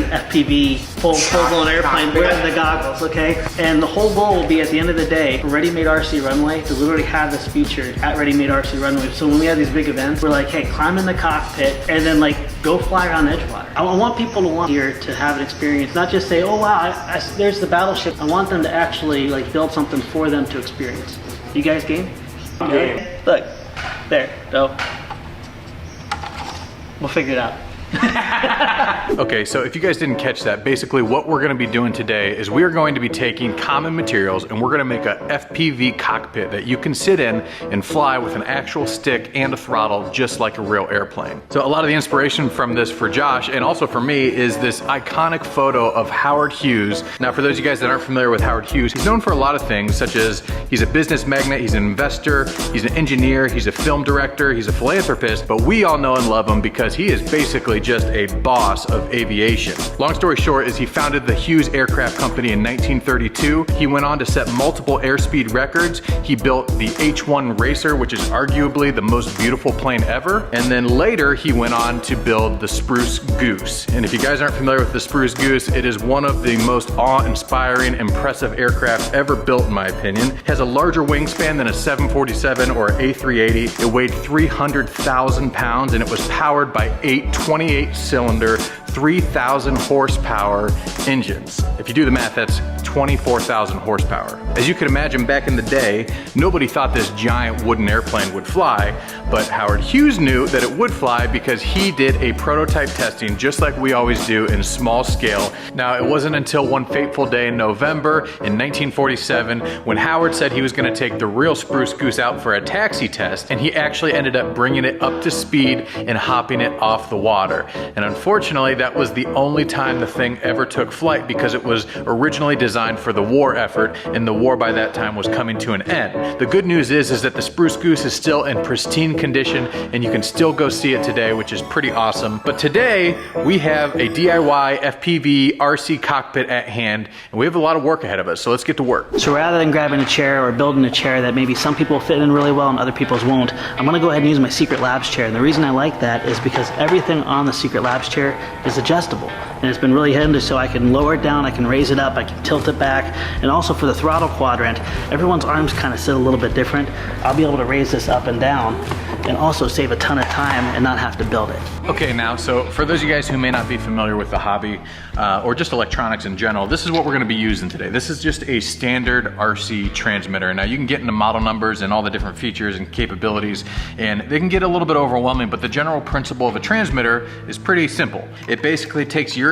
FPV full-blown airplane wearing the goggles, okay? And the whole goal will be at the end of the day, Ready Made RC Runway, to literally have this featured at Ready Made RC Runway. So when we have these big events, we're like, hey, climb in the cockpit and then like go fly around Edgewater. I want people to want here to have an experience, not just say, oh wow, there's the battleship. I want them to actually like build something for them to experience. You guys game? Okay. Look, there, go. We'll figure it out. Okay, so if you guys didn't catch that, basically what we're gonna be doing today is we are going to be taking common materials and we're gonna make a FPV cockpit that you can sit in and fly with an actual stick and a throttle just like a real airplane. So a lot of the inspiration from this for Josh and also for me is this iconic photo of Howard Hughes. Now for those of you guys that aren't familiar with Howard Hughes, he's known for a lot of things, such as he's a business magnate, he's an investor, he's an engineer, he's a film director, he's a philanthropist, but we all know and love him because he is basically just a boss of aviation. Long story short is he founded the Hughes Aircraft Company in 1932. He went on to set multiple airspeed records. He built the H-1 Racer, which is arguably the most beautiful plane ever. And then later he went on to build the Spruce Goose. And if you guys aren't familiar with the Spruce Goose, it is one of the most awe-inspiring, impressive aircraft ever built in my opinion. It has a larger wingspan than a 747 or A380. It weighed 300,000 pounds and it was powered by 8 28-cylinder 3,000 horsepower engines. If you do the math, that's 24,000 horsepower. As you can imagine, back in the day, nobody thought this giant wooden airplane would fly, but Howard Hughes knew that it would fly because he did a prototype testing just like we always do in small scale. Now, it wasn't until one fateful day in November in 1947 when Howard said he was gonna take the real Spruce Goose out for a taxi test, and he actually ended up bringing it up to speed and hopping it off the water. And unfortunately, that was the only time the thing ever took flight because it was originally designed for the war effort, and the war by that time was coming to an end. The good news is that the Spruce Goose is still in pristine condition and you can still go see it today, which is pretty awesome. But today we have a DIY FPV RC cockpit at hand and we have a lot of work ahead of us, so let's get to work. So rather than grabbing a chair or building a chair that maybe some people fit in really well and other people's won't, I'm gonna go ahead and use my Secret Labs chair. And the reason I like that is because everything on the Secret Labs chair is adjustable. And it's been really handy, so I can lower it down, I can raise it up, I can tilt it back. And also for the throttle quadrant, everyone's arms kind of sit a little bit different. I'll be able to raise this up and down and also save a ton of time and not have to build it. Okay, now, so for those of you guys who may not be familiar with the hobby or just electronics in general, this is what we're gonna be using today. This is just a standard RC transmitter. Now you can get into model numbers and all the different features and capabilities, and they can get a little bit overwhelming, but the general principle of a transmitter is pretty simple. It basically takes your